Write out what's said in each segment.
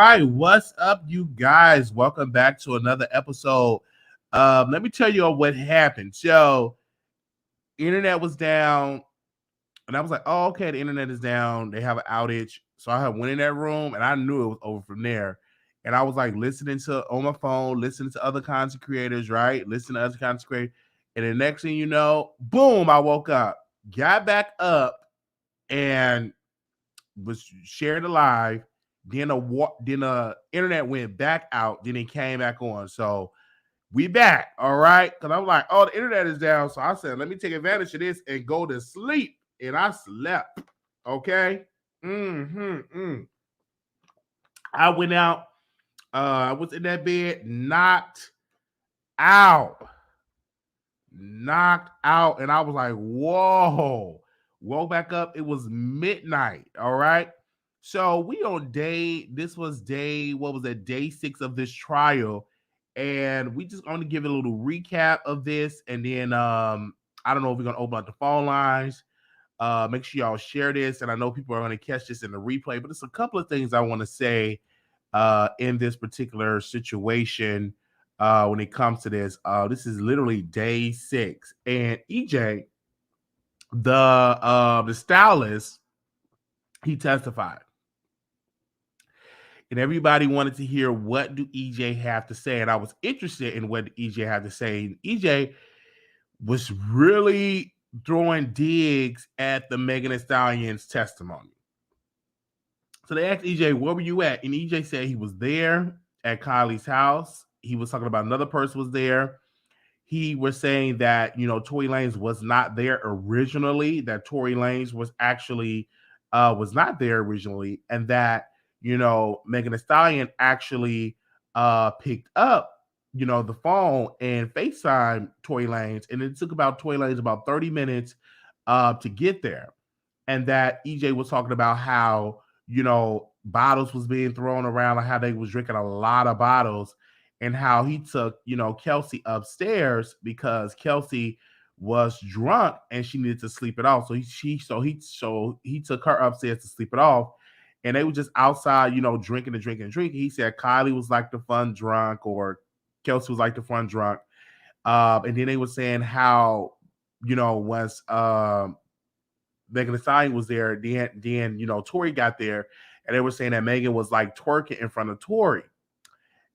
right, what's up, you guys? Welcome back to another episode. Let me tell you all what happened. So, internet was down, and I was like, "Oh, okay, the internet is down. They have an outage." So I had went in that room, and I knew it was over from there. And I was like listening to on my phone, listening to other kinds of creators, right? Listening to other kinds of creators, and the next thing you know, boom! I woke up, got back up, and was shared alive. Then the internet went back out. Then it came back on. So we back, all right. Because I was like, oh, the internet is down. So I said, let me take advantage of this and go to sleep. And I slept. Okay. Mm-hmm. I went out. I was in that bed, out, knocked out, and I was like, whoa. Woke back up. It was midnight. All right. So we on this was what was that, day 6 of this trial. And we just going to give a little recap of this. And then I don't know if we're going to open up the phone lines. Make sure y'all share this. And I know people are going to catch this in the replay, but there's a couple of things I want to say in this particular situation when it comes to this. This is literally day 6. And EJ, the stylist, he testified. And everybody wanted to hear what do EJ have to say. And I was interested in what EJ had to say. And EJ was really throwing digs at the Megan Thee Stallion's testimony. So they asked EJ, where were you at? And EJ said he was there at Kylie's house. He was talking about another person was there. He was saying that, Tory Lanez was not there originally, that Tory Lanez was actually was not there originally, and that, Megan Thee Stallion actually picked up, the phone and FaceTime Tory Lanez, and it took Tory Lanez about 30 minutes to get there. And that EJ was talking about how, bottles was being thrown around, like how they was drinking a lot of bottles, and how he took, Kelsey upstairs because Kelsey was drunk and she needed to sleep it off. So he took her upstairs to sleep it off. And they were just outside, drinking and drinking and drinking. He said Kylie was like the fun drunk, or Kelsey was like the fun drunk. And then they were saying how, once Megan Thee Stallion was there, then Tory got there, and they were saying that Megan was like twerking in front of Tory.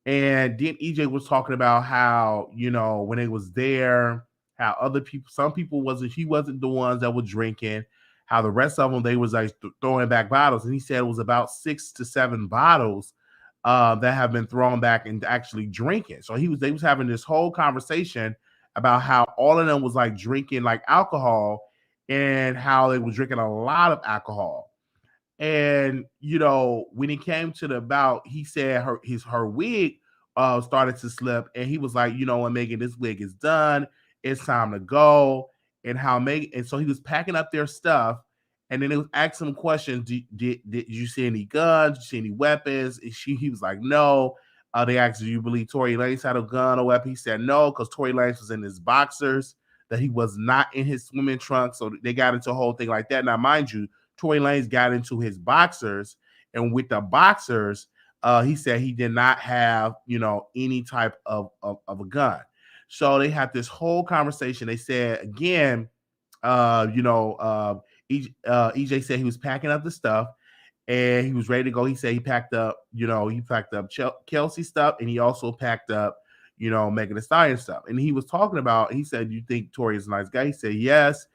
And then EJ was talking about how, when it was there, how other people, some people he wasn't the ones that were drinking, how the rest of them, they was like throwing back bottles. And he said it was about 6 to 7 bottles that have been thrown back and actually drinking. So they was having this whole conversation about how all of them was like drinking like alcohol, and how they was drinking a lot of alcohol. And when it came to the bout, he said her wig started to slip, and he was like, when Megan, this wig is done, it's time to go. And how Megan, and so he was packing up their stuff, and then they was asking him questions. Did you see any guns? Did you see any weapons? He was like, no. They asked, do you believe Tory Lanez had a gun or weapon? He said no, because Tory Lanez was in his boxers, that he was not in his swimming trunks. So they got into a whole thing like that. Now, mind you, Tory Lanez got into his boxers, and with the boxers, he said he did not have, any type of a gun. So they had this whole conversation. They said again, EJ said he was packing up the stuff, and he was ready to go. He said he packed up, Kelsey stuff, and he also packed up, Megan Thee Stallion stuff. And he was talking about, he said, you think Tory is a nice guy? He said, yes.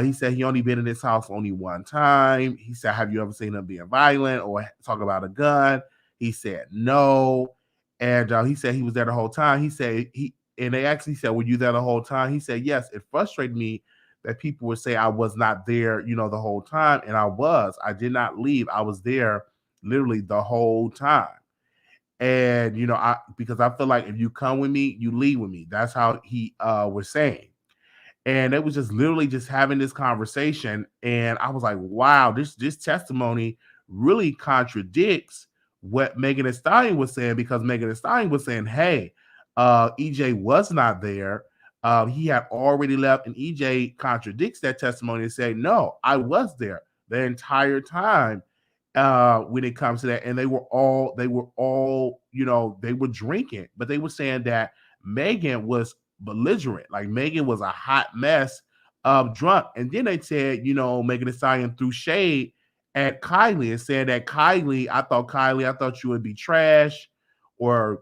He said he only been in this house only one time. He said, have you ever seen him being violent or talk about a gun? He said, no. And he said he was there the whole time. He said, and they actually said, were you there the whole time? He said, yes. It frustrated me that people would say I was not there, the whole time. And I was. I did not leave. I was there literally the whole time. And, because I feel like if you come with me, you leave with me. That's how he was saying. And it was just literally just having this conversation. And I was like, wow, this testimony really contradicts what Megan Thee Stallion was saying, because Megan Thee Stallion was saying, hey, EJ was not there. He had already left, and EJ contradicts that testimony and say, no, I was there the entire time. when it comes to that. And they were all, they were drinking, but they were saying that Megan was belligerent. Like Megan was a hot mess of drunk. And then they said, Megan Thee Stallion threw shade at Kylie and said that Kylie, I thought you would be trash, or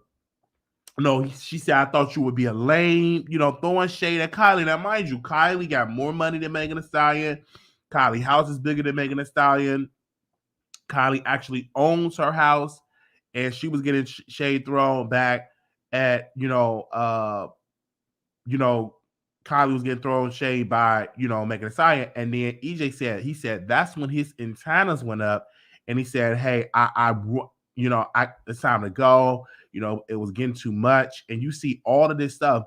no, she said, I thought you would be a lame, throwing shade at Kylie. Now, mind you, Kylie got more money than Megan Thee Stallion. Kylie house is bigger than Megan Thee Stallion. Kylie actually owns her house, and she was getting shade thrown back at, Kylie was getting thrown shade by, Megan Thee Stallion. And then EJ said that's when his antennas went up, and he said, hey, it's time to go. It was getting too much. And you see all of this stuff.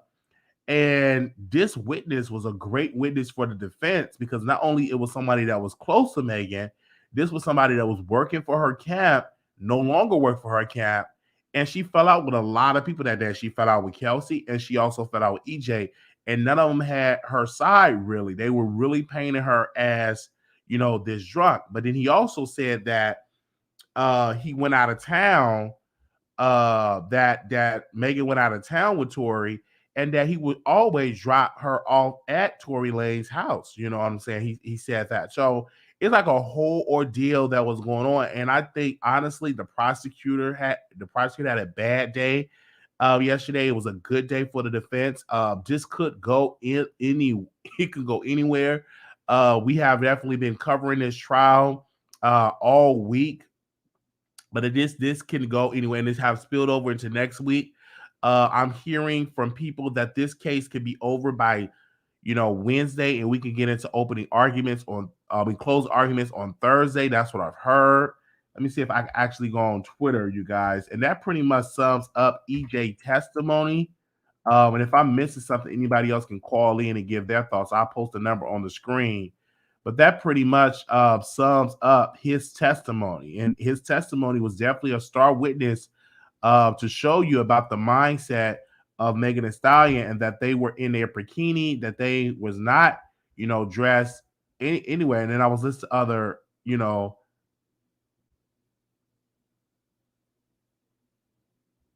And this witness was a great witness for the defense, because not only it was somebody that was close to Megan, this was somebody that was working for her camp, no longer worked for her camp. And she fell out with a lot of people that day. She fell out with Kelsey, and she also fell out with EJ. And none of them had her side, really. They were really painting her as, this drunk. But then he also said that he went out of town, that Megan went out of town with Tory, and that he would always drop her off at Tory Lanez's house. You know what I'm saying? He said that. So it's like a whole ordeal that was going on. And I think, honestly, the prosecutor had a bad day yesterday. It was a good day for the defense. This could go it could go anywhere. We have definitely been covering this trial all week, but this can go anywhere, and this have spilled over into next week. I'm hearing from people that this case could be over by, Wednesday, and we can get into opening arguments on, we close arguments on Thursday. That's what I've heard. Let me see if I can actually go on Twitter, you guys. And that pretty much sums up EJ testimony. And if I'm missing something, anybody else can call in and give their thoughts. I'll post the number on the screen. But that pretty much sums up his testimony. And his testimony was definitely a star witness to show you about the mindset of Megan Thee Stallion, and that they were in their bikini, that they was not, dressed anyway. And then I was listening to other,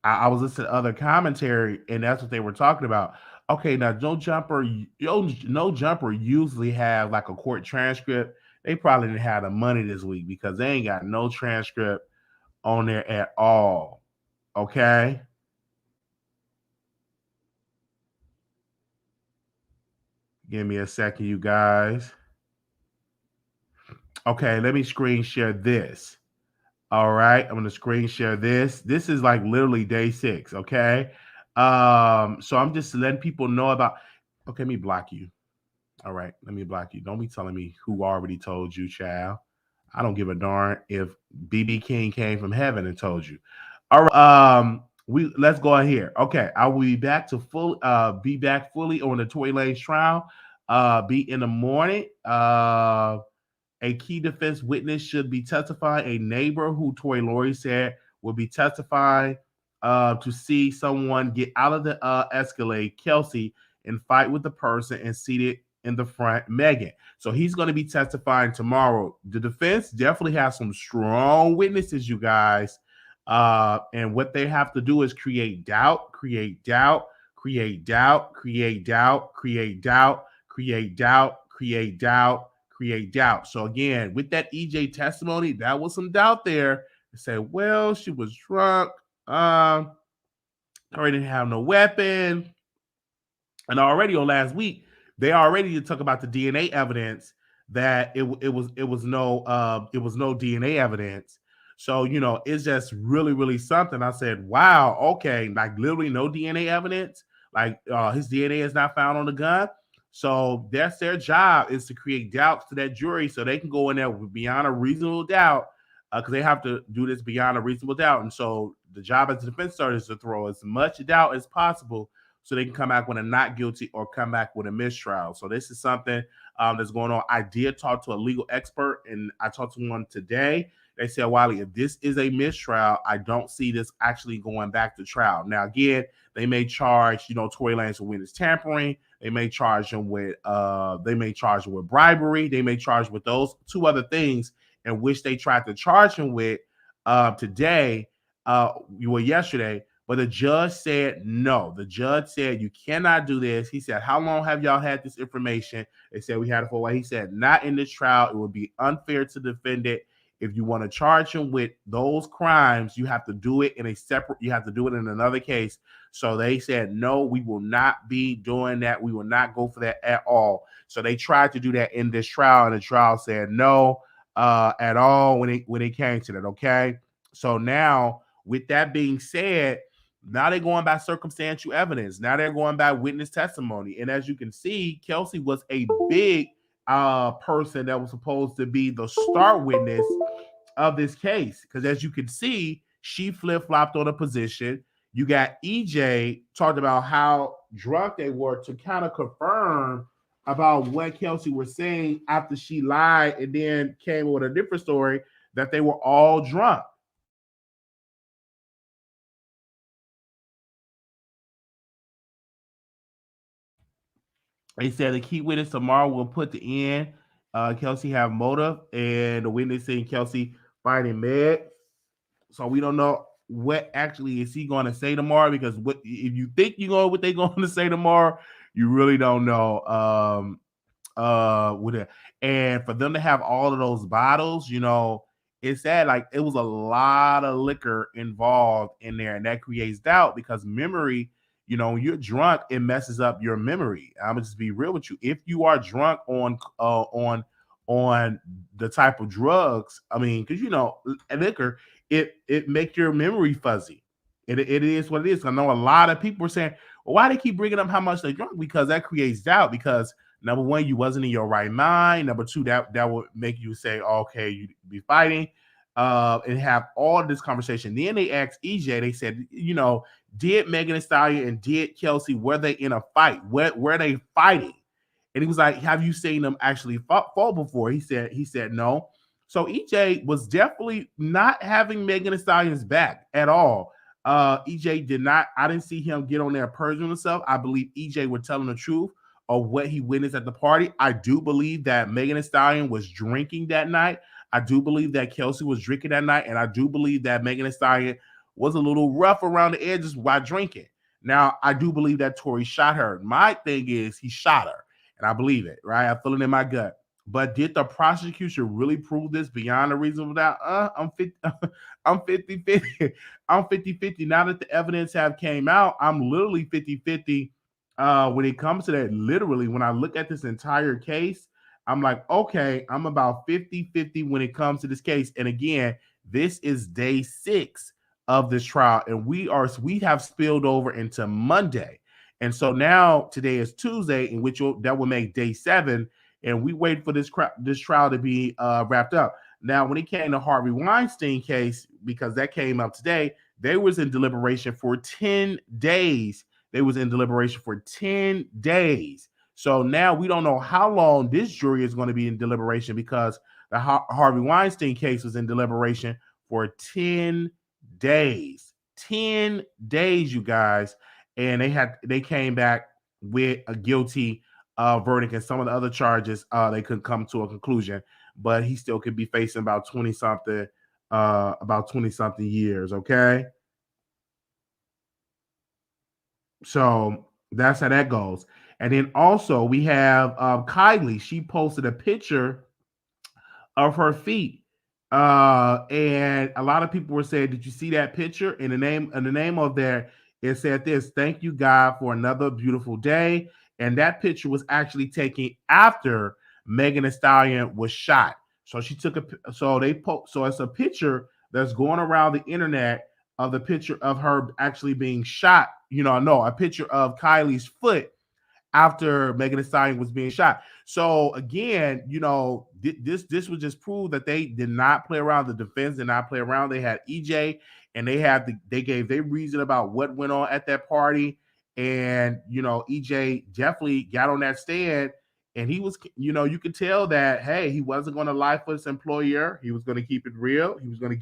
I was listening to other commentary, and that's what they were talking about. Okay, now No Jumper usually have like a court transcript. They probably didn't have the money this week, because they ain't got no transcript on there at all. Okay. Give me a second, you guys. Okay, let me screen share this. All right, I'm gonna screen share this. This is like literally day 6. Okay. So I'm just letting people know about. Okay, let me block you. All right, let me block you. Don't be telling me who already told you, child. I don't give a darn if BB King came from heaven and told you. All right. Let's go on here. Okay, I will be back fully on the Tory Lanez trial. Be in the morning. A key defense witness should be testifying. A neighbor who Tory Lanez said will be testifying to see someone get out of the Escalade, Kelsey, and fight with the person and seated in the front, Megan. So he's going to be testifying tomorrow. The defense definitely has some strong witnesses, you guys. And what they have to do is create doubt, create doubt, create doubt, create doubt, create doubt, create doubt, create doubt, create doubt. So again, with that EJ testimony, that was some doubt there. They say, well, she was drunk. Or didn't have no weapon. And already on last week, they already talk about the DNA evidence that it was no DNA evidence. So it's just really, really something. I said, wow, okay, like literally no DNA evidence. Like his DNA is not found on the gun. So that's their job, is to create doubts to that jury so they can go in there beyond a reasonable doubt, because they have to do this beyond a reasonable doubt. And so the job as a defense attorney is to throw as much doubt as possible so they can come back with a not guilty or come back with a mistrial. So this is something that's going on. I did talk to a legal expert, and I talked to one today. They said, Wiley, if this is a mistrial, I don't see this actually going back to trial. Now, again, they may charge, Tory Lanez with witness tampering. They may charge him with bribery. They may charge with those 2 other things in which they tried to charge him with today, yesterday. But the judge said no. The judge said you cannot do this. He said, how long have y'all had this information? They said we had it for a while. He said, not in this trial. It would be unfair to the defendant. If you want to charge him with those crimes, you have to do it in another case. So they said, no, we will not be doing that. We will not go for that at all. So they tried to do that in this trial, and the trial said no at all when it came to that. Okay. So now, with that being said, now they're going by circumstantial evidence. Now they're going by witness testimony. And as you can see, Kelsey was a big person that was supposed to be the star witness of this case. Because as you can see, she flip-flopped on a position. You got EJ talked about how drunk they were to kind of confirm about what Kelsey was saying after she lied and then came with a different story that they were all drunk. They said the key witness tomorrow will put the end. Kelsey have motive, and the witness saying Kelsey fighting Meg. So we don't know what actually is he going to say tomorrow, because if you think you know what they're going to say tomorrow, you really don't know. With it, and for them to have all of those bottles, it's sad. Like, it was a lot of liquor involved in there, and that creates doubt because memory. When you're drunk, it messes up your memory. I'm gonna just be real with you. If you are drunk on the type of drugs, I mean, because liquor, it makes your memory fuzzy. It is what it is. I know a lot of people are saying, well, why they keep bringing up how much they drunk? Because that creates doubt. Because number one, you wasn't in your right mind. Number two, that would make you say, okay, you be fighting, and have all this conversation. Then they asked EJ. They said, did Megan Thee Stallion and did Kelsey, were they in a fight? Were they fighting? And he was like, have you seen them actually fall before? He said no. So EJ was definitely not having Megan Thee Stallion's back at all. EJ did not. I didn't see him get on there perjuring himself. I believe EJ was telling the truth of what he witnessed at the party. I do believe that Megan Thee Stallion was drinking that night. I do believe that Kelsey was drinking that night. And I do believe that Megan Thee Stallion was a little rough around the edges while drinking. Now, I do believe that Tory shot her. My thing is, he shot her. And I believe it, right? I feel it in my gut. But did the prosecution really prove this beyond a reasonable doubt? I'm 50-50. I'm 50-50. Now that the evidence have came out, I'm literally 50-50 when it comes to that. Literally, when I look at this entire case, I'm like, okay, I'm about 50-50 when it comes to this case. And again, this is day 6 of this trial, and we have spilled over into Monday. And so now today is Tuesday, in which that will make day 7, and we wait for this trial to be wrapped up. Now, when it came to Harvey Weinstein case, because that came up today, they was in deliberation for 10 days. They was in deliberation for 10 days. So now we don't know how long this jury is going to be in deliberation, because the Harvey Weinstein case was in deliberation for 10 days. 10 days, you guys. And they came back with a guilty verdict, and some of the other charges they couldn't come to a conclusion, but he still could be facing about 20 something years. Okay, so that's how that goes. And then also we have Kylie. She posted a picture of her feet, and a lot of people were saying, did you see that picture? In the name of there, it said this: thank you, God, for another beautiful day. And that picture was actually taken after Megan Thee Stallion was shot. So she took so it's a picture that's going around the internet of the picture of her actually being shot. A picture of Kylie's foot after Megan Thee Stallion was being shot. So again, this would just prove that they did not play around. The defense did not play around. They had EJ, and they gave their reason about what went on at that party. And EJ definitely got on that stand, and he was, you could tell that, hey, he wasn't going to lie for his employer. He was going to keep it real. He was going to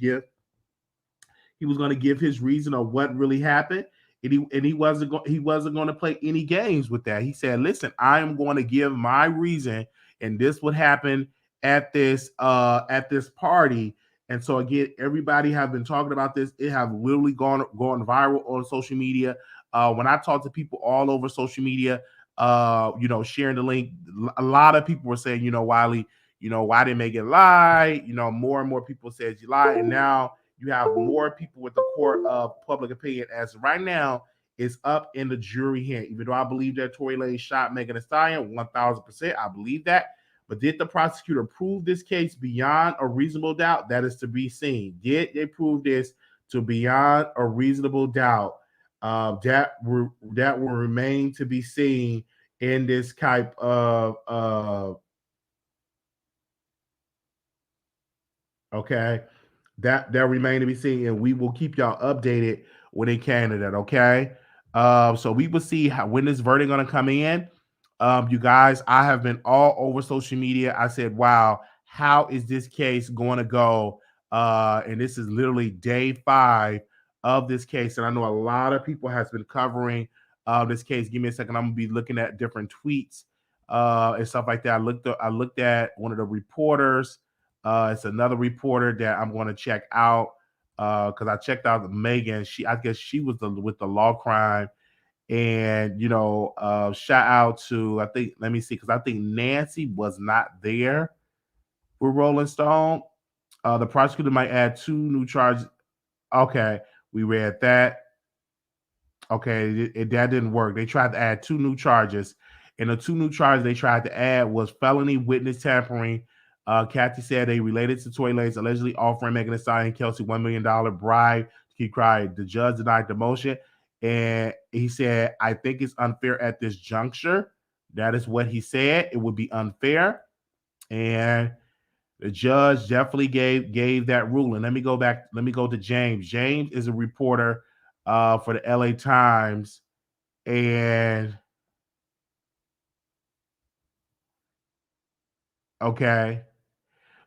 give his reason of what really happened. And he wasn't going to play any games with that. He said, listen, I am going to give my reason, and this would happen, at this party. And so again, everybody have been talking about this. It have literally gone viral on social media. When I talk to people all over social media, sharing the link, a lot of people were saying, Wiley, why didn't Megan lie? More and more people said you lied, and now you have more people with the court of public opinion. As right now, it's up in the jury hand. Even though I believe that Tory Lanez shot Megan Thee Stallion, 1,000%, I believe that. But did the prosecutor prove this case beyond a reasonable doubt? That is to be seen. Did they prove this to beyond a reasonable doubt? That will remain to be seen in this type of okay. That remain to be seen, and we will keep y'all updated when it can to that. Okay. So we will see when this verdict gonna come in. You guys, I have been all over social media. I said, wow, how is this case going to go? And this is literally day 5 of this case. And I know a lot of people has been covering this case. Give me a second. I'm gonna be looking at different tweets and stuff like that. I looked at one of the reporters. It's another reporter that I'm going to check out because I checked out Megan. I guess she was with the law crime. And shout out to, I think, let me see, because I think Nancy was not there with Rolling Stone. The prosecutor might add 2 new charges. Okay, we read that. Okay, that didn't work. They tried to add 2 new charges, and the 2 new charges they tried to add was felony witness tampering. Kathy said they related to Tory Lanez allegedly offering Megan Thee Stallion and Kelsey $1 million bribe to keep quiet. The judge denied the motion, and he said, "I think it's unfair at this juncture." That is what he said. It would be unfair, and the judge definitely gave that ruling. Let me go back. Let me go to James. James is a reporter for the LA Times, and okay.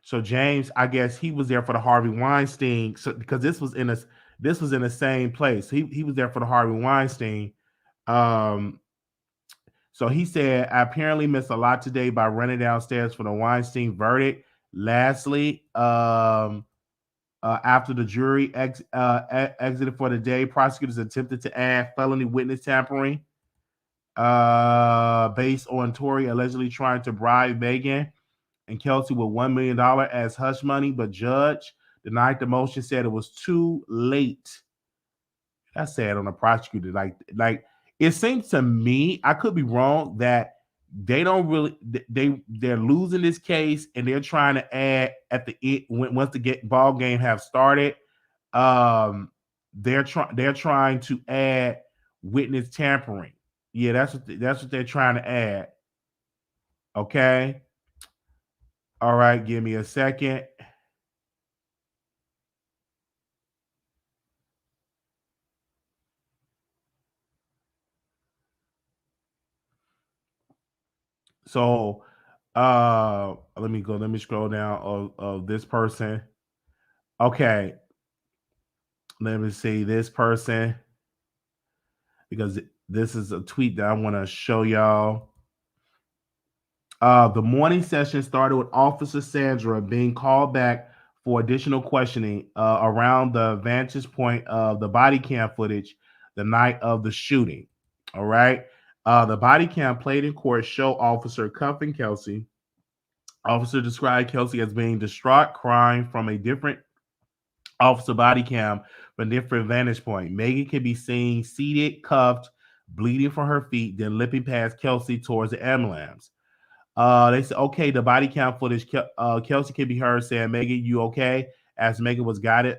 So James, I guess he was there for the Harvey Weinstein. So because this was in the same place. He was there for the Harvey Weinstein. Um, so he said, I apparently missed a lot today by running downstairs for the Weinstein verdict. Lastly, after the jury exited for the day, prosecutors attempted to add felony witness tampering based on Tory allegedly trying to bribe Megan and Kelsey with $1 million as hush money, but judge denied the motion, said it was too late. That's sad on the prosecutor. Like it seems to me, I could be wrong, that they don't really they're losing this case and they're trying to add at the end once the ball game have started. They're trying to add witness tampering. Yeah, that's what they're trying to add. Okay. All right, give me a second. So let me scroll down of this person. Okay. Let me see this person because this is a tweet that I want to show y'all. The morning session started with Officer Sandra being called back for additional questioning around the vantage point of the body cam footage the night of the shooting. All right. The body cam played in court show officer cuffing Kelsey. Officer described Kelsey as being distraught, crying from a different officer body cam from a different vantage point. Megan can be seen seated, cuffed, bleeding from her feet, then limping past Kelsey towards the ambulance. They said, okay, the body cam footage, Kelsey can be heard saying, Megan, you okay? As Megan was guided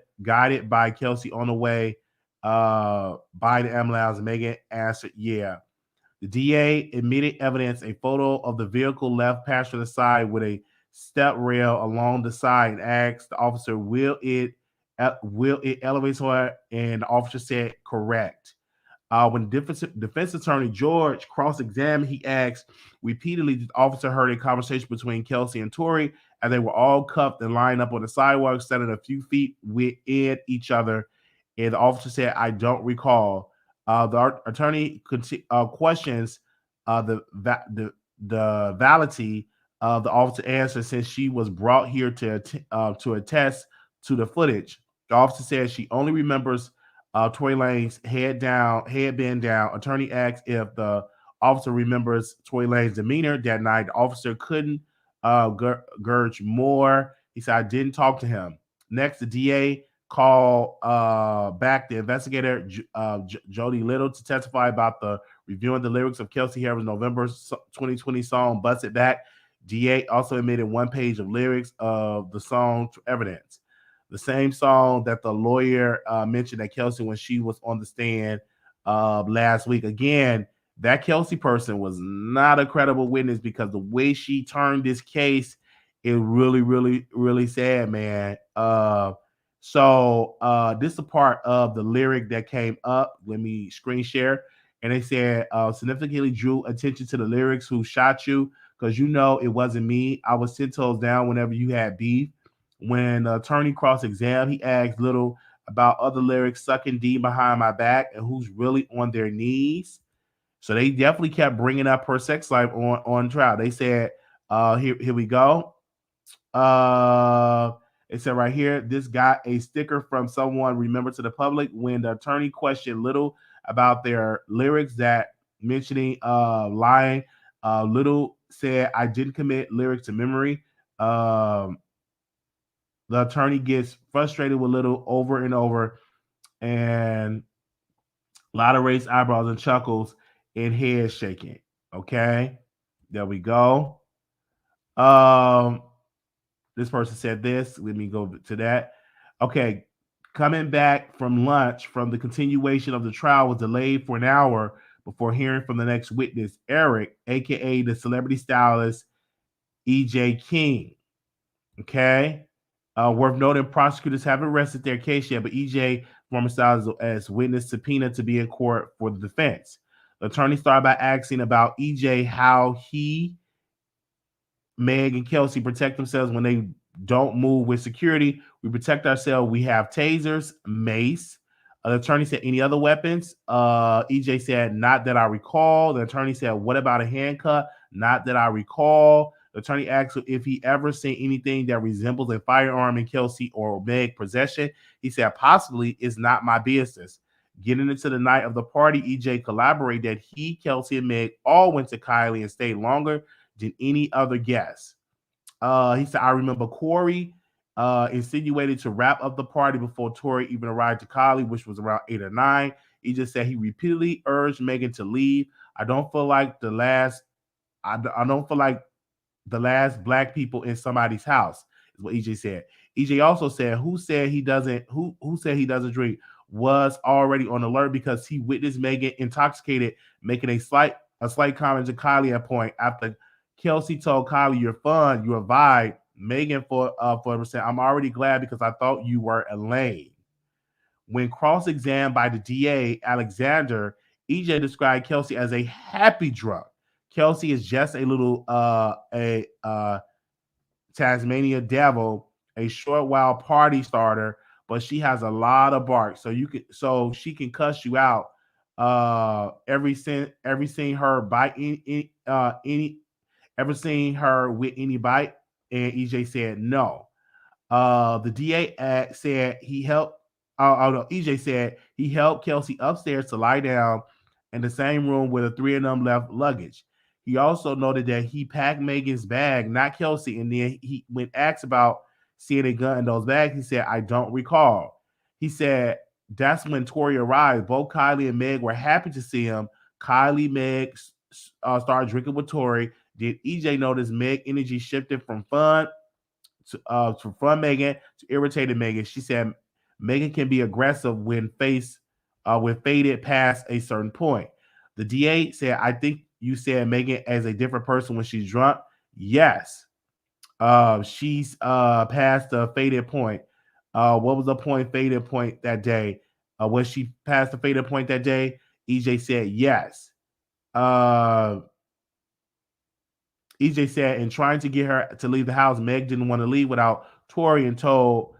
by Kelsey on the way by the ambulance, Megan answered, yeah. The DA admitted evidence, a photo of the vehicle left past to the side with a step rail along the side, and asked the officer, will it elevate her? And the officer said, correct. When defense attorney George cross-examined, he asked repeatedly, the officer heard a conversation between Kelsey and Tory, and they were all cuffed and lined up on the sidewalk, standing a few feet within each other. And the officer said, I don't recall. The attorney questions the validity The officer answered, since she was brought here to attest to the footage. The officer said she only remembers Tory Lanez head bent down. Attorney asked if the officer remembers Tory Lanez's demeanor that night. The officer couldn't gurge more. He said, I didn't talk to him. Next, the DA called back the investigator, Jody Little, to testify about the reviewing the lyrics of Kelsey Harris' November 2020 song, Bust It Back. DA also admitted one page of lyrics of the song to evidence. The same song that the lawyer mentioned that Kelsey when she was on the stand last week. Again, that Kelsey person was not a credible witness because the way she turned this case is really, really, really sad, man. So this is a part of the lyric that came up. Let me screen share. And they said, significantly drew attention to the lyrics, who shot you, because you know it wasn't me. I was 10 toes down whenever you had beef. When the attorney cross-examined, he asked Little about other lyrics, sucking D behind my back, and who's really on their knees. So they definitely kept bringing up her sex life on trial. They said, here we go. It said right here, this got a sticker from someone, remember, to the public. When the attorney questioned Little about their lyrics that mentioning lying, Little said, I didn't commit lyrics to memory. The attorney gets frustrated with Little over and over, and a lot of raised eyebrows and chuckles and head shaking. Okay, there we go. This person said this. Let me go to that. Okay, coming back from lunch from the continuation of the trial was delayed for an hour before hearing from the next witness, Eric, aka the celebrity stylist EJ King. Okay. Worth noting, prosecutors haven't arrested their case yet, but EJ, former stylist, as witness subpoenaed to be in court for the defense. The attorney started by asking about EJ, how he, Meg, and Kelsey protect themselves when they don't move with security. We protect ourselves. We have tasers, mace. The attorney said, any other weapons? EJ said, not that I recall. The attorney said, what about a handcuff? Not that I recall. The attorney asked if he ever seen anything that resembles a firearm in Kelsey or Meg possession. He said, possibly. It's not my business. Getting into the night of the party, EJ collaborated that he, Kelsey, and Meg all went to Kylie and stayed longer than any other guest. He said, I remember Corey insinuated to wrap up the party before Tory even arrived to Kylie, which was around 8 or 9. He just said he repeatedly urged Megan to leave. I don't feel like the last black people in somebody's house, is what EJ said. EJ also said, who said he doesn't drink was already on alert because he witnessed Megan intoxicated, making a slight comment to Kylie at point after Kelsey told Kylie, you're fun, you're a vibe. Megan for said, I'm already glad because I thought you were Elaine. When cross-examined by the DA, Alexander, EJ described Kelsey as a happy drunk. Kelsey is just a little Tasmania devil, a short while party starter, but she has a lot of bark. So she can cuss you out. Ever seen her bite ever seen her with any bite? And EJ said no. The DA said he helped. No, EJ said he helped Kelsey upstairs to lie down in the same room where the three of them left luggage. He also noted that he packed Megan's bag, not Kelsey, and then when asked about seeing a gun in those bags, he said, I don't recall. He said that's when Tory arrived. Both Kylie and Meg were happy to see him. Kylie, Meg started drinking with Tory. Did EJ notice Meg energy shifted from fun Megan to irritated Megan? She said Megan can be aggressive when faded past a certain point. The DA said, I think you said Megan as a different person when she's drunk. Yes. She's past the faded point. What was the faded point that day? Was she past the faded point that day? EJ said yes. EJ said, in trying to get her to leave the house, Meg didn't want to leave without Tory and told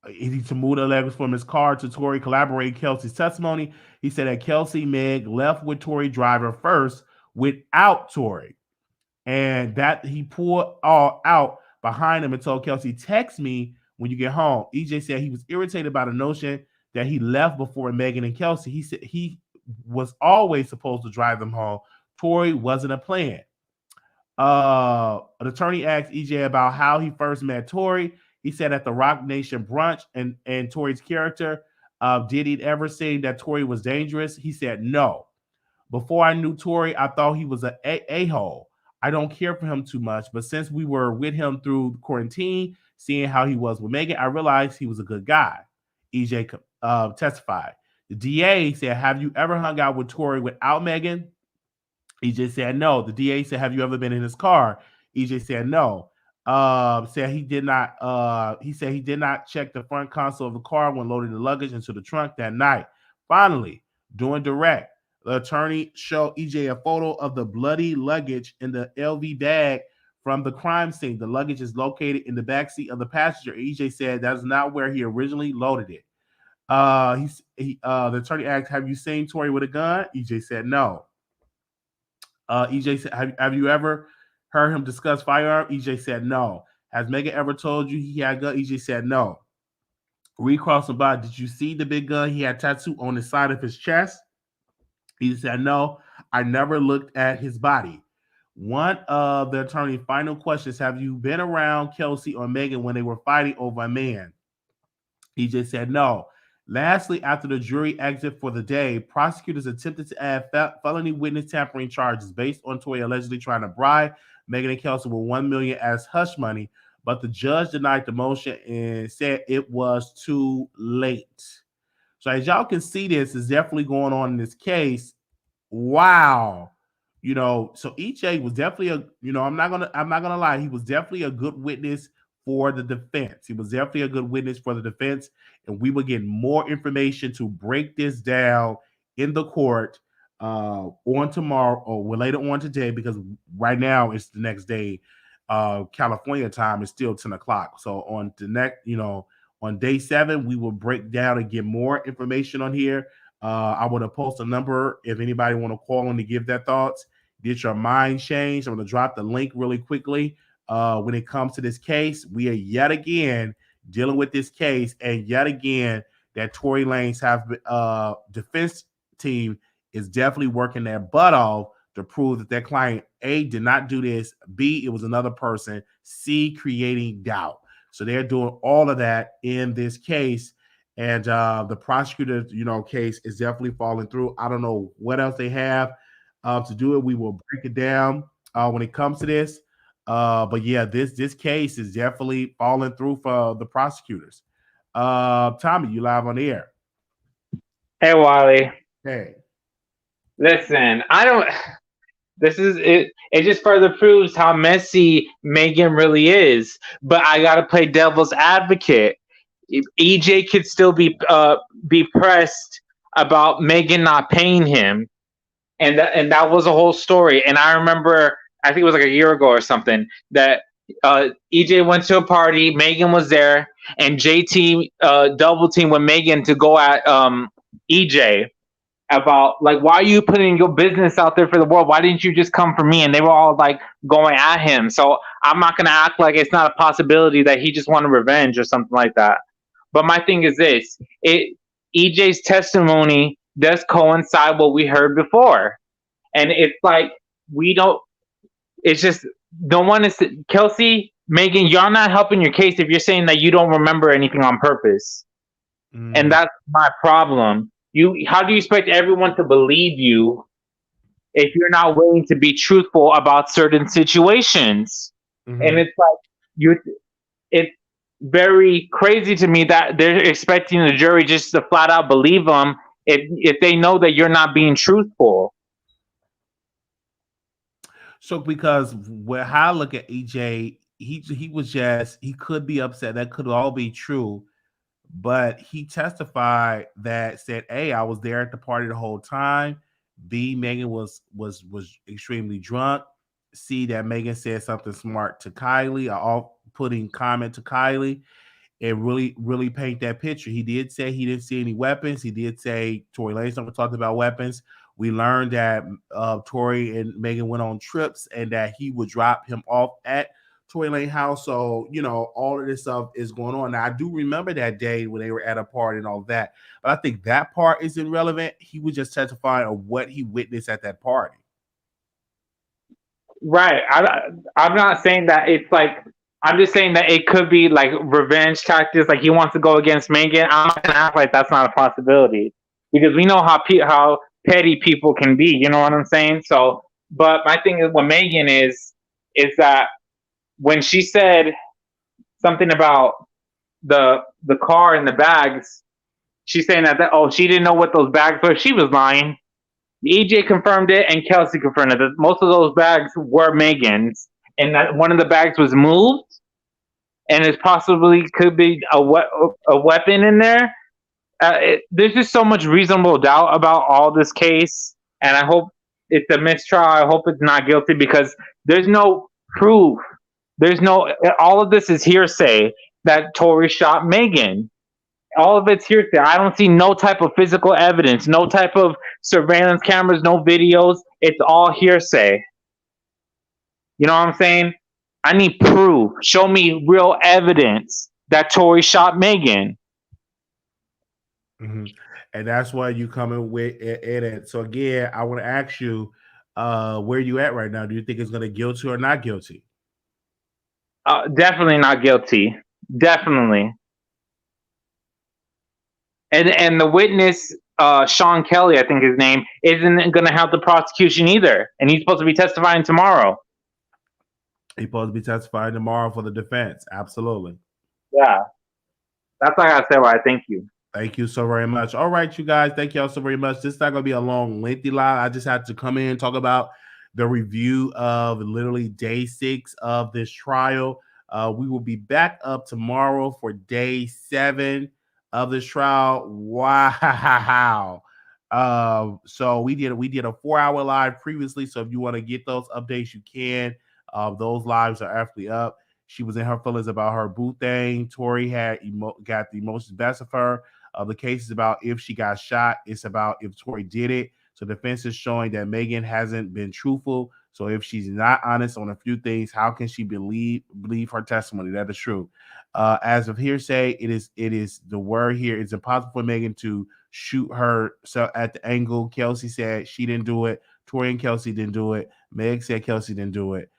to move the luggage from his car to Tory, corroborating Kelsey's testimony. He said that Kelsey Meg left with Tory driver first without Tory, and that he pulled all out behind him and told Kelsey, "Text me when you get home." EJ said he was irritated by the notion that he left before Megan and Kelsey. He said he was always supposed to drive them home. Tory wasn't a plan. An attorney asked EJ about how he first met Tory. He said at the Rock Nation brunch, and Tory's character, did he ever say that Tory was dangerous? He said no. Before I knew Tory, I thought he was an a-hole. I don't care for him too much, but since we were with him through quarantine, seeing how he was with Megan, I realized he was a good guy. EJ testified. The DA said, have you ever hung out with Tory without Megan? EJ said no. The DA said, have you ever been in his car? EJ said no. Said he did not. He said he did not check the front console of the car when loading the luggage into the trunk that night. Finally, during direct, the attorney showed EJ a photo of the bloody luggage in the LV bag from the crime scene. The luggage is located in the backseat of the passenger. EJ said that is not where he originally loaded it. The attorney asked, have you seen Tory with a gun? EJ said no. EJ said, have you ever heard him discuss firearm? EJ said no. Has Megan ever told you he had a gun? EJ said no. Recrossing by, did you see the big gun he had tattooed on the side of his chest? He said no. I never looked at his body. One of the attorney's final questions: have you been around Kelsey or Megan when they were fighting over a man? EJ said no. Lastly, after the jury exit for the day, prosecutors attempted to add felony witness tampering charges based on Tory allegedly trying to bribe Megan and Kelsey with $1 million as hush money, but the judge denied the motion and said it was too late. So as y'all can see, this is definitely going on in this case. Wow. So EJ was definitely I'm not gonna lie, he was definitely a good witness for the defense. He was definitely a good witness for the defense, and we will get more information to break this down in the court on tomorrow or later on today, because right now it's the next day. California time is still 10 o'clock. So on the next, on day 7, we will break down and get more information on here. I want to post a number if anybody want to call in to give their thoughts. Get your mind changed. I'm going to drop the link really quickly. When it comes to this case, we are yet again dealing with this case, and yet again that Tory Lanez defense team is definitely working their butt off to prove that their client, A, did not do this, B, it was another person, C, creating doubt. So they're doing all of that in this case. And the prosecutor, case is definitely falling through. I don't know what else they have to do it. We will break it down when it comes to this. But yeah, this case is definitely falling through for the prosecutors. Tommy, you live on the air. Hey, Wiley. Hey. Listen, this is it. It just further proves how messy Megan really is. But I gotta play devil's advocate. EJ could still be pressed about Megan not paying him, and that was a whole story. And I remember, I think it was like a year ago or something, that EJ went to a party, Megan was there, and JT double teamed with Megan to go at EJ about, like, why are you putting your business out there for the world? Why didn't you just come for me? And they were all like going at him. So I'm not gonna act like it's not a possibility that he just wanted revenge or something like that. But my thing is this: EJ's testimony does coincide with what we heard before, and it's like we don't. It's just no one is Kelsey, Megan. You're not helping your case if you're saying that you don't remember anything on purpose, and that's my problem. How do you expect everyone to believe you if you're not willing to be truthful about certain situations? Mm-hmm. And it's like it's very crazy to me that they're expecting the jury just to flat out believe them if they know that you're not being truthful. So because how I look at EJ, he could be upset. That could all be true. But he testified that said, A, I was there at the party the whole time. B, Megan was extremely drunk. C, that Megan said something smart to Kylie, or off-putting comment to Kylie. and really paint that picture. He did say he didn't see any weapons. He did say Tory Lanez never talked about weapons. We learned that Tory and Megan went on trips and that he would drop him off at Tory Lane house. So, all of this stuff is going on. Now, I do remember that day when they were at a party and all that. But I think that part is irrelevant. He was just testifying of what he witnessed at that party. Right. I'm not saying that it's like, I'm just saying that it could be like revenge tactics. Like he wants to go against Megan. I'm not gonna act like that's not a possibility because we know how petty people can be. You know what I'm saying? So, but my thing is, what Megan is that when she said something about the car and the bags, she's saying that she didn't know what those bags were. She was lying. EJ confirmed it, and Kelsey confirmed it. That most of those bags were Megan's, and that one of the bags was moved, and it possibly could be a weapon in there. There's just so much reasonable doubt about all this case, and I hope it's a mistrial. I hope it's not guilty because there's no proof. All of this is hearsay that Tory shot Megan. All of it's hearsay. I don't see no type of physical evidence, no type of surveillance cameras, no videos. It's all hearsay. You know what I'm saying? I need proof. Show me real evidence that Tory shot Megan. Mm-hmm. And that's why you coming with it. So again, I want to ask you, where you at right now? Do you think it's going to guilty or not guilty? Definitely not guilty. Definitely. And the witness, Sean Kelly, I think his name, isn't going to help the prosecution either. And he's supposed to be testifying tomorrow. He's supposed to be testifying tomorrow for the defense. Absolutely. Yeah. That's all I got to say. Why. Thank you. Thank you so very much. All right, you guys. Thank y'all so very much. This is not going to be a long, lengthy live. I just had to come in and talk about the review of literally day 6 of this trial. We will be back up tomorrow for day 7 of this trial. Wow. So we did a 4-hour live previously. So if you want to get those updates, you can. Those lives are actually up. She was in her feelings about her boo thing. Tory got the emotions best of her. The case is about if she got shot. It's about if Tory did it. So the defense is showing that Megan hasn't been truthful. So if she's not honest on a few things, how can she believe her testimony? That is true. As of hearsay, it is the word here. It's impossible for Megan to shoot her at the angle. Kelsey said she didn't do it. Tory and Kelsey didn't do it. Meg said Kelsey didn't do it.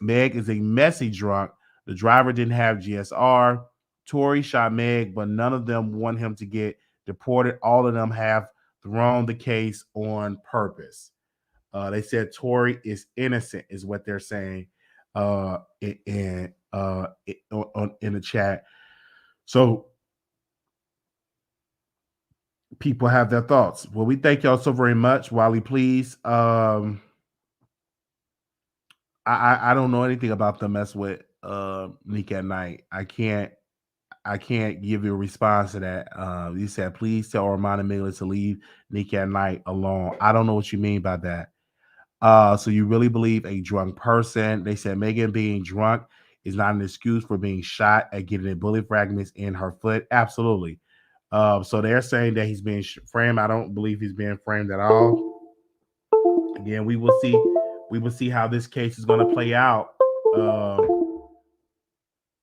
Meg is a messy drunk. The driver didn't have GSR. Tory shot Meg, but none of them want him to get deported. All of them have thrown the case on purpose. They said Tory is innocent, is what they're saying in the chat. So people have their thoughts. Well, we thank y'all so very much. Wiley, please. I don't know anything about the mess with Nick at Night. I can't give you a response to that. You said, please tell Armon Wiggins to leave Nick at Night alone. I don't know what you mean by that. So you really believe a drunk person? They said Megan being drunk is not an excuse for being shot at getting a bullet fragments in her foot. Absolutely. So they're saying that he's being framed. I don't believe he's being framed at all. Again, we will see. We will see how this case is going to play out.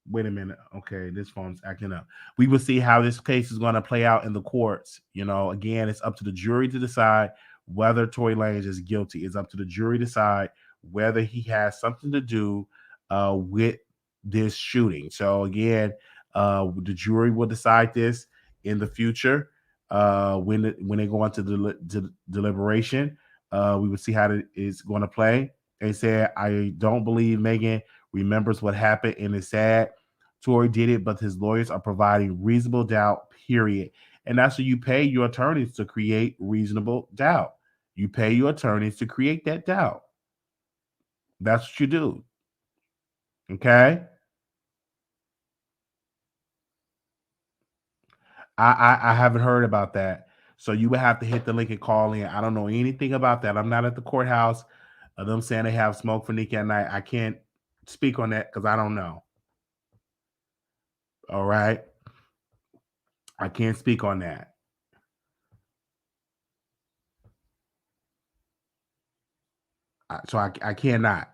Wait a minute. Okay, this phone's acting up. We will see how this case is going to play out in the courts. Again, it's up to the jury to decide whether Tory Lanez is guilty. It's up to the jury to decide whether he has something to do with this shooting. So again, the jury will decide this in the future when they go into deliberation. We will see how it is going to play. They said, I don't believe Megan remembers what happened and is sad. Tory did it, but his lawyers are providing reasonable doubt, period. And that's what you pay your attorneys to create reasonable doubt. You pay your attorneys to create that doubt. That's what you do. Okay? I haven't heard about that. So you would have to hit the link and call in. I don't know anything about that. I'm not at the courthouse. Them saying they have smoke for Nick at Night. I can't speak on that because I don't know. All right. I can't speak on that. I cannot.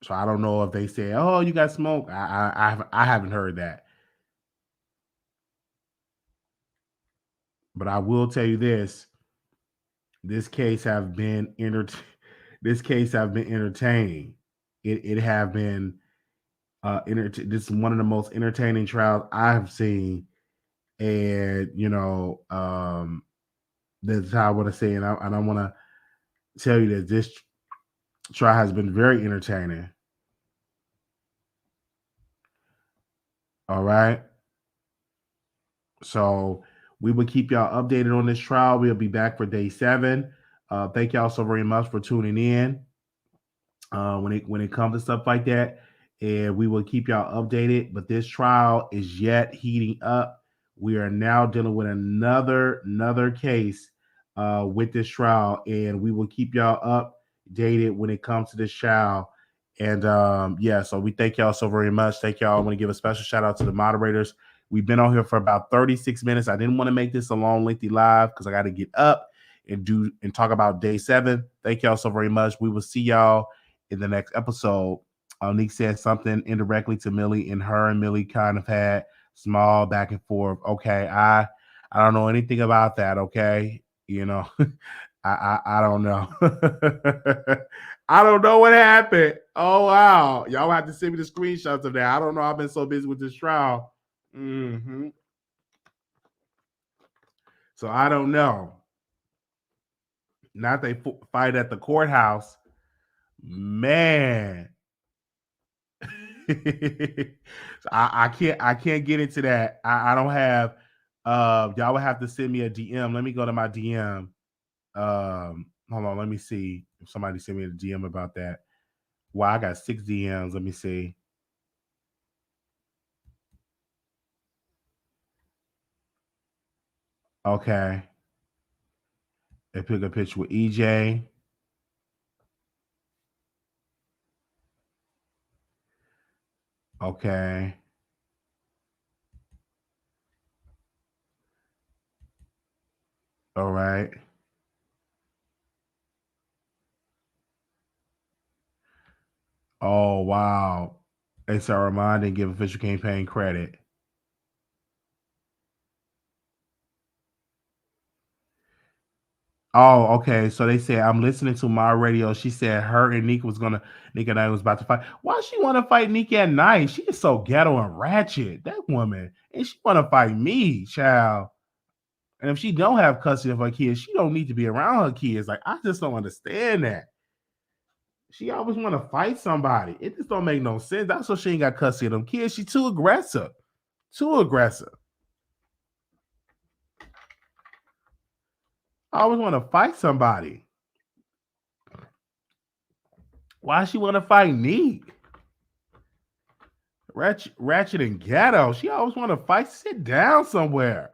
So I don't know if they say, "Oh, you got smoke." I haven't heard that. But I will tell you this: this case have been this case have been entertaining. It have been this is one of the most entertaining trials I've seen, and that's how I want to say, and I want to tell you that this trial has been very entertaining. All right. So we will keep y'all updated on this trial. We'll be back for day 7. Thank y'all so very much for tuning in. When it comes to stuff like that, and we will keep y'all updated. But this trial is yet heating up. We are now dealing with another case with this trial, and we will keep y'all updated when it comes to this trial. And yeah, so we thank y'all so very much. Thank y'all. I want to give a special shout out to the moderators. We've been on here for about 36 minutes. I didn't want to make this a long, lengthy live because I got to get up and talk about day 7. Thank y'all so very much. We will see y'all in the next episode. Nick said something indirectly to Millie, and her and Millie kind of had small back and forth. Okay, I don't know anything about that. Okay, I don't know. I don't know what happened. Oh wow, y'all have to send me the screenshots of that. I don't know. I've been so busy with this trial. So I don't know. Not they fight at the courthouse, man. So I can't get into that. I don't have. Y'all would have to send me a DM. Let me go to my DM. Hold on. Let me see if somebody sent me a DM about that. Wow, I got 6 DMs. Let me see. Okay. They took a picture with EJ. Okay. All right. Oh wow. They said Armon didn't give official campaign credit. Oh, okay. So they said I'm listening to my radio. She said her and Nick and I was about to fight. Why she want to fight Nick at night? She is so ghetto and ratchet. That woman, and she want to fight me, child. And if she don't have custody of her kids, she don't need to be around her kids. Like I just don't understand that. She always want to fight somebody. It just don't make no sense. That's why she ain't got custody of them kids. She too aggressive. Too aggressive. I always want to fight somebody. Why she want to fight Neat? Ratchet and ghetto. She always want to fight. Sit down somewhere.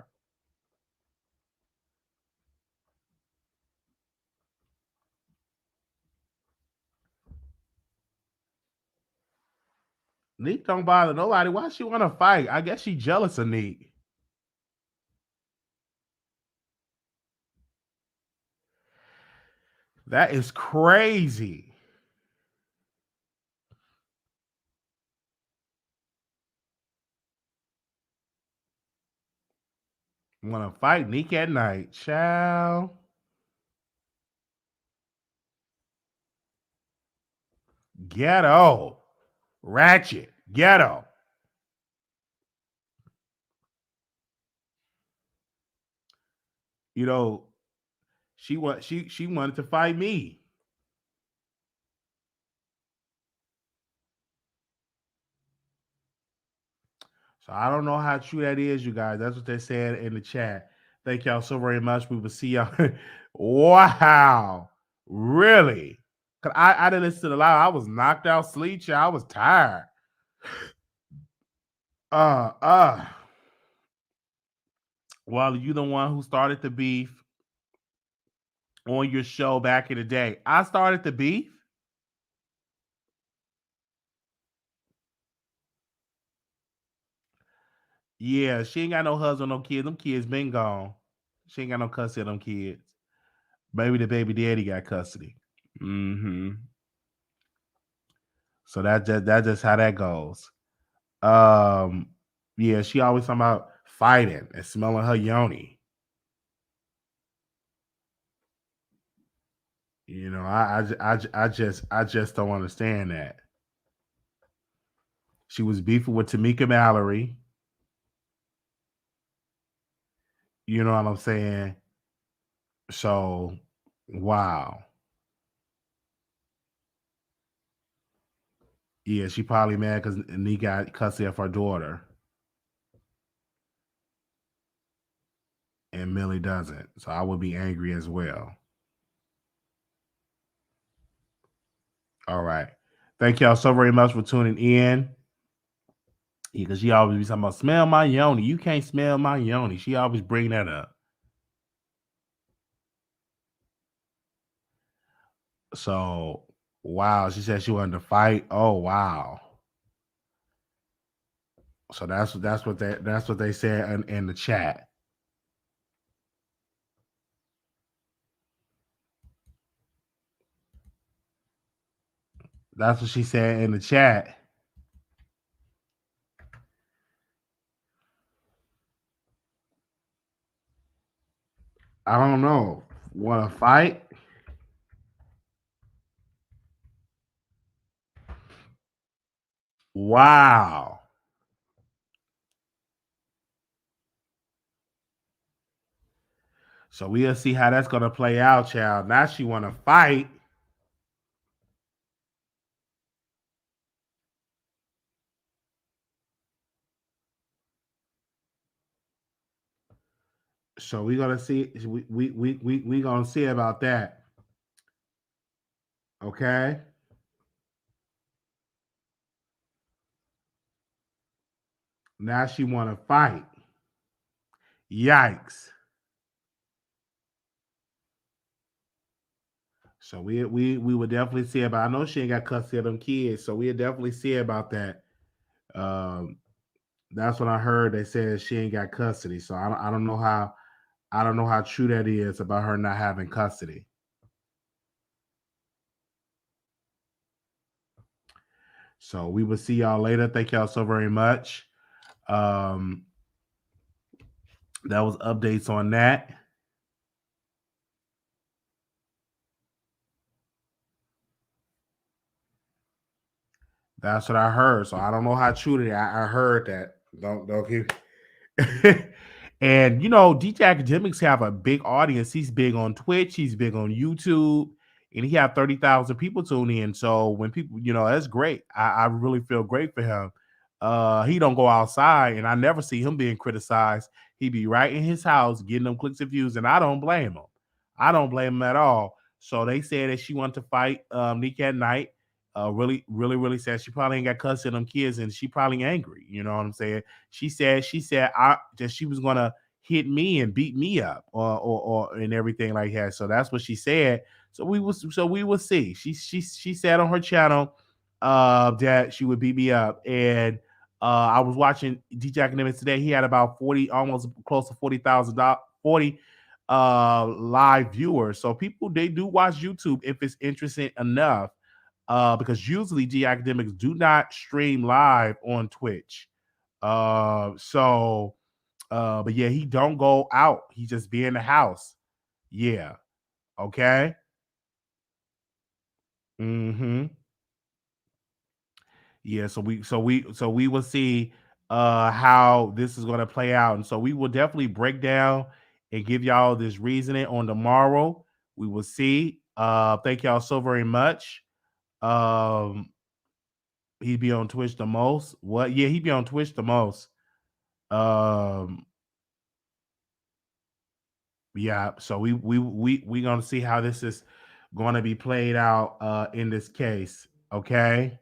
Neat don't bother nobody. Why she want to fight? I guess she jealous of Neat. That is crazy. Want to fight Neek at night, child. Ghetto, ratchet, ghetto. You know, she wanted to fight me. So I don't know how true that is, you guys. That's what they said in the chat. Thank y'all so very much. We will see y'all. Wow. Really? Cause I didn't listen to the live. I was knocked out sleep. I was tired. Uh. Well, you the one who started the beef on your show back in the day. I started the beef. Yeah, she ain't got no husband, no kids. Them kids been gone. She ain't got no custody of them kids. Maybe the baby daddy got custody. Mm-hmm. So that's just how that goes. Um, yeah, she always talking about fighting and smelling her yoni. You know, I just don't understand that. She was beefing with Tamika Mallory. You know what I'm saying? So, wow. Yeah, she probably mad because Nee got custody of her daughter, and Millie doesn't. So I would be angry as well. All right. Thank y'all so very much for tuning in. Because she always be talking about smell my yoni. You can't smell my yoni. She always bring that up. So wow, she said she wanted to fight. Oh wow. So that's what they said in the chat. That's what she said in the chat. I don't know. Want to fight? Wow. So we'll see how that's gonna play out, child. Now she want to fight. So we gonna see. We gonna see about that. Okay. Now she want to fight. Yikes. So we would definitely see about. I know she ain't got custody of them kids, so we'll definitely see about that. Um, that's what I heard. They said she ain't got custody, so I don't know how true that is about her not having custody. So we will see y'all later. Thank y'all so very much. Um, that was updates on that. That's what I heard. So I don't know how true that I heard that. Don't keep. And you know, DJ Academics have a big audience. He's big on Twitch. He's big on YouTube, and he have 30,000 people tune in. So when people, you know, that's great. I really feel great for him. He don't go outside, and I never see him being criticized. He be right in his house getting them clicks and views, and I don't blame him. I don't blame him at all. So they said that she wanted to fight Nick at night. Really said she probably ain't got custody of them kids, and she probably angry. You know what I'm saying? She said that she was gonna hit me and beat me up or and everything like that. So that's what she said. So we will see. She said on her channel that she would beat me up. And I was watching DJ Academics today. He had about 40, almost close to 40,000 40 live viewers. So people, they do watch YouTube if it's interesting enough. Because usually G Academics do not stream live on Twitch. But yeah, he don't go out. He just be in the house. Yeah. Okay. Mm-hmm. Yeah. So we will see how this is gonna play out. And so we will definitely break down and give y'all this reasoning on tomorrow. We will see. Thank y'all so very much. Um, he'd be on Twitch the most. What? Yeah, he'd be on Twitch the most. Um, yeah. So we gonna see how this is going to be played out in this case. Okay.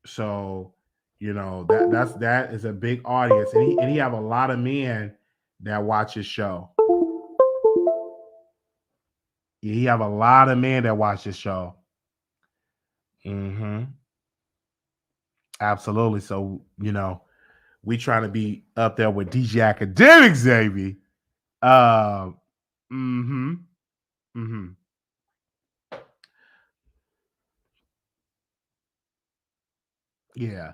So you know that is a big audience, and he have a lot of men that watch his show. Yeah, he have a lot of men that watch his show. Mm-hmm. Absolutely. So, we trying to be up there with DJ Academics, baby. Uh, mm-hmm. Mm-hmm. Yeah.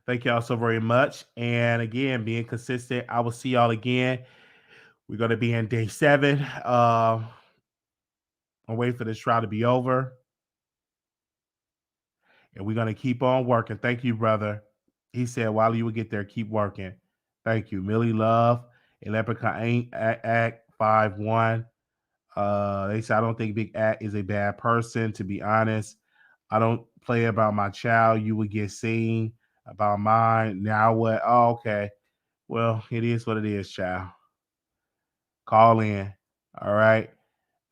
Thank y'all so very much. And again, being consistent. I will see y'all again. We're gonna be in day 7. I'm waiting for this trial to be over. And we're gonna keep on working. Thank you, brother. He said, while you would get there, keep working. Thank you. Millie Love, Leprechaun ain't act 5-1. They said I don't think Big Act is a bad person, to be honest. I don't play about my child. You would get seen about mine. Now what? Oh, okay. Well, it is what it is, child. Call in. All right.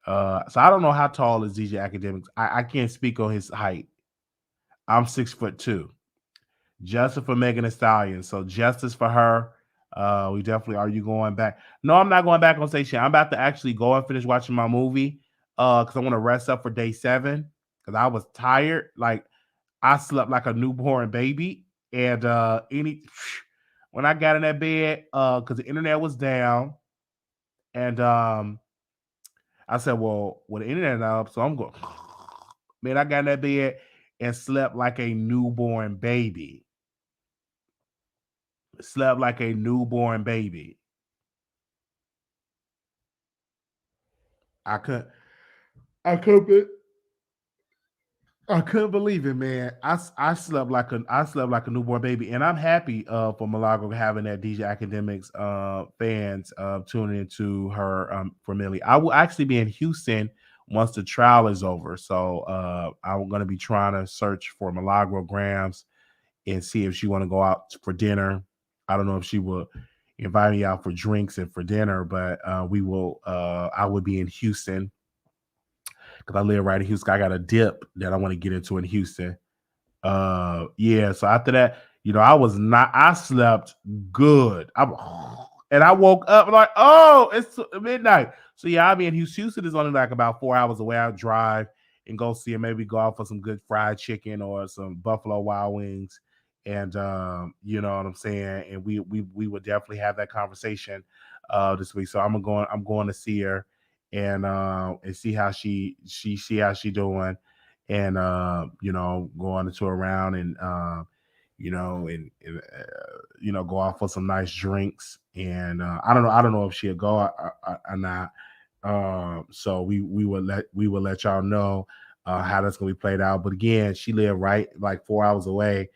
So I don't know how tall is DJ Academics. I can't speak on his height. I'm 6'2". Justice for Megan Thee Stallion. So justice for her. We definitely are. You going back? No, I'm not going back on station. I'm about to actually go and finish watching my movie. Because I want to rest up for day 7. Because I was tired. Like I slept like a newborn baby. And when I got in that bed, because the internet was down, and I said, well, the internet up, so I'm going. Man, I got in that bed and slept like a newborn baby. Slept like a newborn baby. I could, I could, I couldn't believe it, man. I slept like a newborn baby, and I'm happy for Milagro having that DJ Academics fans tuning into her for Millie. I will actually be in Houston once the trial is over, so I'm going to be trying to search for Milagro Grams and see if she want to go out for dinner. I don't know if she will invite me out for drinks and for dinner, but we will. I will be in Houston because I live right in Houston. I got a dip that I want to get into in Houston. Yeah. So after that, I slept good. And I woke up like, oh, it's midnight. So yeah, I'll be in Houston. Houston is only like about 4 hours away. I'll drive and go see it. Maybe go out for some good fried chicken or some Buffalo Wild Wings. And you know what I'm saying? And we would definitely have that conversation this week. So I'm going to see her and see how see how she doing, and going into around and go out for some nice drinks. And I don't know if she'll go or not. So we will let y'all know how that's gonna be played out. But again, she lived right like 4 hours away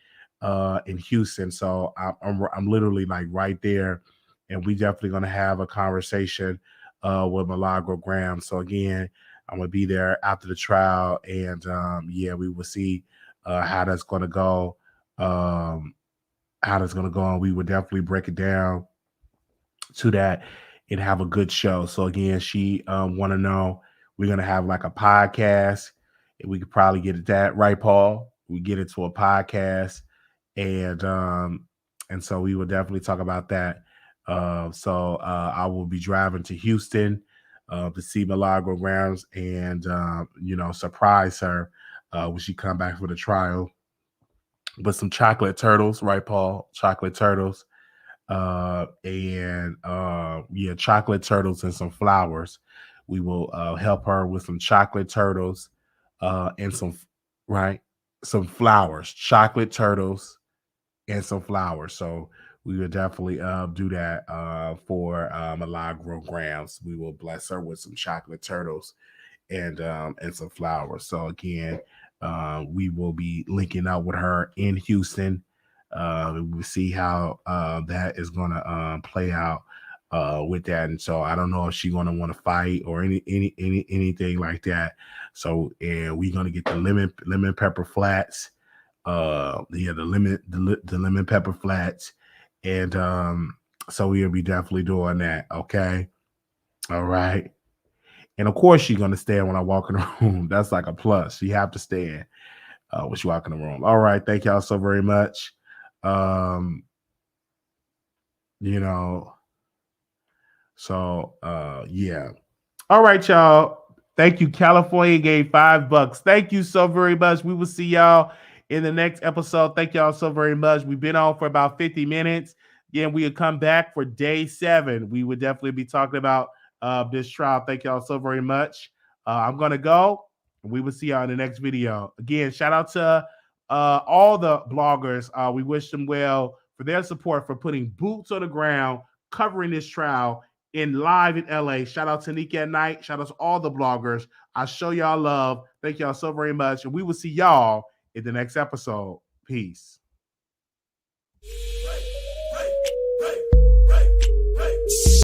in Houston, so I'm literally like right there, and we definitely gonna have a conversation with Milagro Graham. So again, I'm gonna be there after the trial, and yeah, we will see how that's gonna go. Um, how that's gonna go, and we would definitely break it down to that and have a good show. So again, she want to know we're gonna have like a podcast, and we could probably get it that right, Paul. We get it to a podcast, and so we will definitely talk about that. So I will be driving to Houston to see Milagro Grams and surprise her when she come back for the trial with some chocolate turtles, right, Paul? Chocolate turtles. And yeah, chocolate turtles and some flowers. We will help her with some chocolate turtles and some flowers, chocolate turtles and some flowers. So we will definitely do that for Milagro Grams. We will bless her with some chocolate turtles and some flowers. So again, we will be linking up with her in Houston. We'll see how that is going to play out with that. And so I don't know if she's going to want to fight or anything like that. So and we're going to get the lemon pepper flats. Yeah, the lemon pepper flats, and so we'll be definitely doing that. Okay, all right. And of course, she's gonna stand when I walk in the room. That's like a plus. She have to stand when she walk in the room. All right, thank y'all so very much. Um, you know, so yeah. All right, y'all. Thank you. California gave $5. Thank you so very much. We will see y'all in the next episode. Thank y'all so very much. We've been on for about 50 minutes. Again, we'll come back for day 7. We would definitely be talking about this trial. Thank y'all so very much. I'm going to go. We will see y'all in the next video. Again, shout out to all the bloggers. We wish them well for their support, for putting boots on the ground, covering this trial live in LA. Shout out to Nika at Night. Shout out to all the bloggers. I show y'all love. Thank y'all so very much. And we will see y'all in the next episode. Peace.